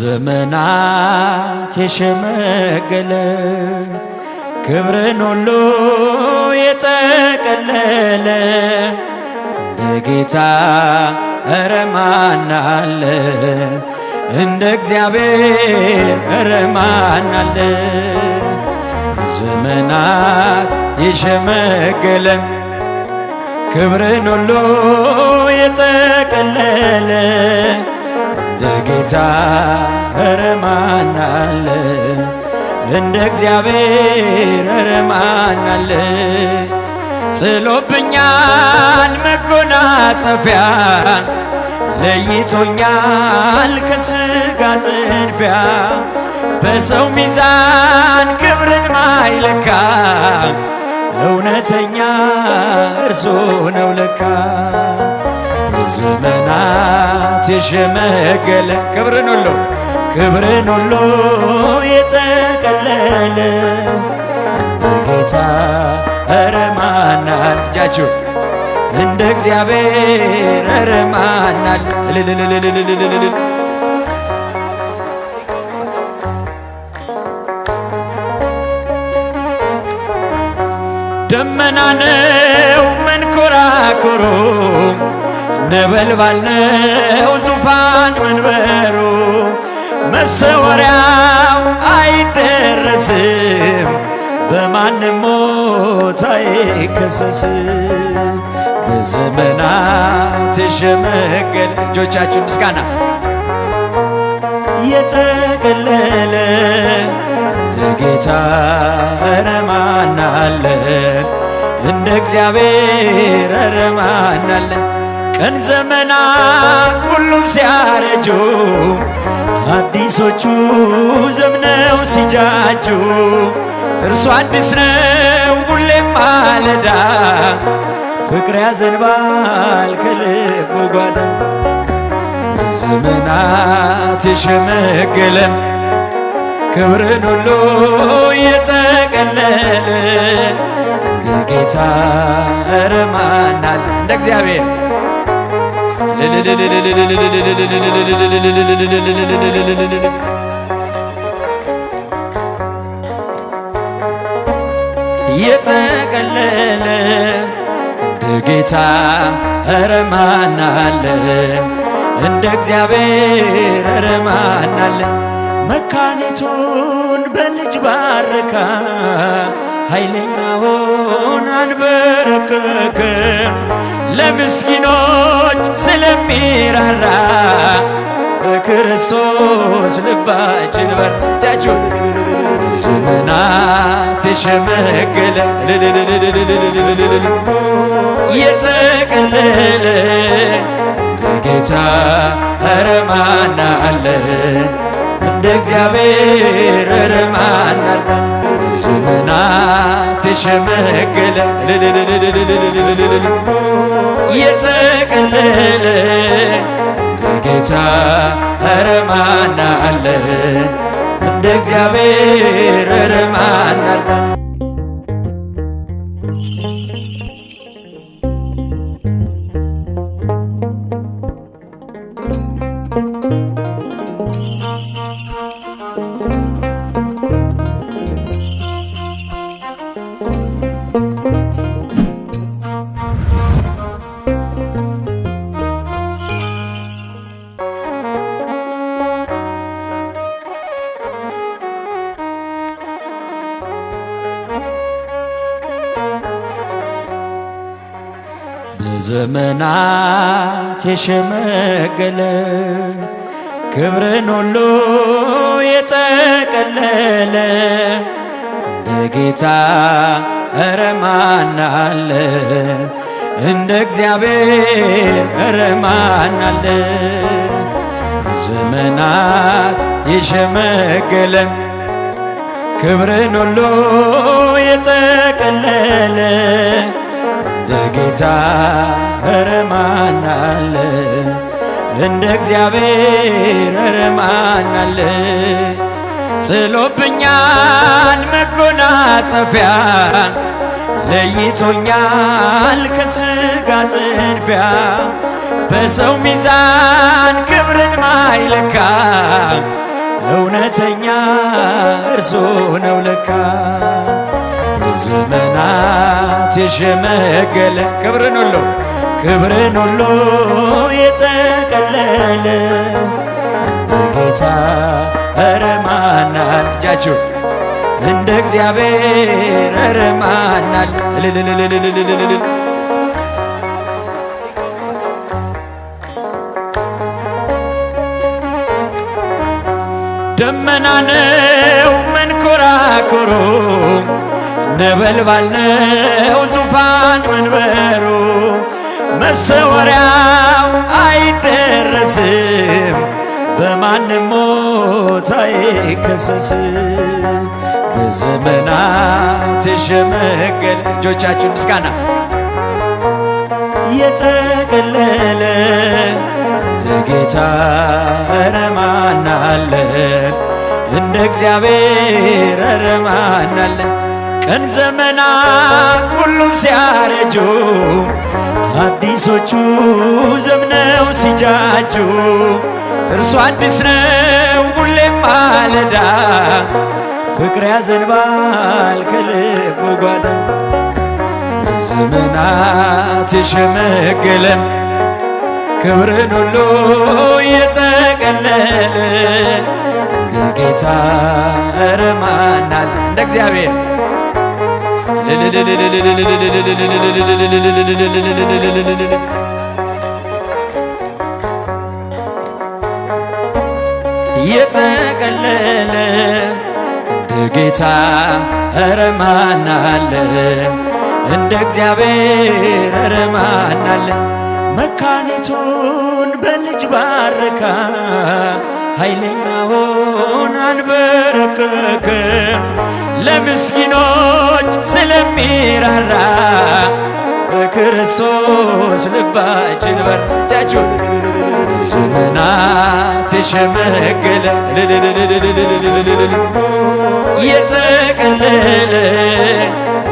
በዘመናት የሸመገለ ክብርን ሁሉ የጠቀለለ እንደ ጌታ ኧረ ማን አለ? እንደ እግዚአብሔር ኧረ ማን አለ? በዘመናት የሸመገለ ክብርን ሁሉ የጠቀለለ እንደ ጌታ ኧረ ማን አለ? እንደ እግዚአብሔር ኧረ ማን አለ? ጥሎብኛል መጎናጸፊያ ለይቶኛል ከሥጋ ጥድፊያ በሰው ሚዛን ክብርን ማይለካ እውነተኛ እርሱ ነው ለካ። በዘመናት የሸመገለ ክብርን ሁሉ የጠቀለለ እንደ ጌታ ኧረ ማን አለ? እጃችሁን እንደ እግዚአብሔር ኧረ ማን አለ? ደመና ነው መንኮራኩሩ ነበልባል ነው ዙፋን መንበሩ መሰወሪያው አይደረስም በማንም ሞት አይከሰስም። በዘመናት የሸመገለ እጆቻችሁ ምስጋና የጠቀለለ እንደ ጌታ ኧረ ማን አለ? እንደ እግዚአብሔር ኧረ ማን አለ? ቀን ዘመናት ሁሉም ሲያረጁ አዲሶቹ ዘምነው ሲጃጁ እርሱ አዲስ ነው ሁሌም ማለዳ ፍቅር ያዘንባል ከልቡ ጓዳ። በዘመናት የሸመገለ ክብርን ሁሉ የጠቀለለ እንደ ጌታ ኧረ ማን አለ? እንደ እግዚአብሔር የጠቀለለ እንደ ጌታ ኧረ ማን አለ? እንደ እግዚአብሔር ኧረ ማን አለ? መካኒቱን በልጅ ባረካ ኃይለኛውን አንበረከከ ለምስኪኖች ስለሚራራ በክርስቶስ ልባችን በርዳችሁ። በዘመናት የሸመገለ የጠቀለለ እንደ ጌታ ኧረ ማን አለ? እንደ እግዚአብሔር ኧረ ማን አለ? በዘመናት የሸመገለ የጠቀለለ እንደ ጌታ ኧረ ማን አለ? እንደ እግዚአብሔር ኧረ ማን አለ? በዘመናት የሸመገለ ክብርን ሁሉ የጠቀለለ እንደ ጌታ ኧረ ማን አለ? እንደ እግዚአብሔር ኧረ ማን አለ? በዘመናት የሸመገለ ክብርን ሁሉ የጠቀለለ እንደ ጌታ ኧረ ማን አለ? እንደ እግዚአብሔር ኧረ ማን አለ? ጥሎብኛል መጎናጸፊያ ለይቶኛል ከሥጋ ጥድፊያ በሰው ሚዛን ክብርን ማይለካ እውነተኛ እርሱ ነው ለካ በዘመናት የሸመገለ ክብርን ሁሉ የጠቀለለ እንደ ጌታ ኧረ ማን አለ እጃችሁን እንደ እግዚአብሔር ኧረ ማን አለ ደመና ነው መንኮራኩሩ ነበልባል ነው ዙፋን መንበሩ መሰወሪያው አይደረስም በማንም ሞት አይከሰስም በዘመናት የሸመገለ እጆቻችሁን ምስጋና የጠቀለለ እንደ ጌታ ኧረ ማን አለ እንደ እግዚአብሔር ኧረ ማን አለ ቀን ዘመናት ሁሉም ሲያረጁ አዲሶቹ ዘምነው ሲጃጁ እርሱ አዲስ ነው ሁሌም ማለዳ ፍቅር ያዘንባል ከልቡ ጓዳ በዘመናት የሸመገለ ክብርን ሁሉ የጠቀለለ እንደ ጌታ ኧረ ማን አለ እንደ እግዚአብሔር የጠቀለለ እንደ ጌታ ኧረ ማን አለ እንደ እግዚአብሔር ኧረ ማን አለ መካኒቱን በልጅ ባረካ ኃይለኛውን አንበረከከ ለምስኪኖች ስለሚራራ በክርስቶስ ልባችን በርዳችሁን በዘመናት የሸመገለ የጠቀለለ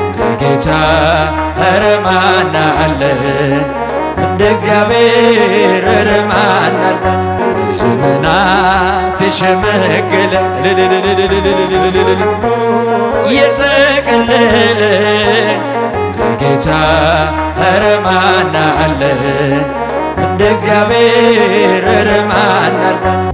እንደ ጌታ ኧረ ማን አለ እንደ እግዚአብሔር ኧረ ማን አለ በዘመናት የሸመገለ የጠቀለለ እንደ ጌታ ኧረ ማን አለ እንደ እግዚአብሔር ኧረ ማን አለ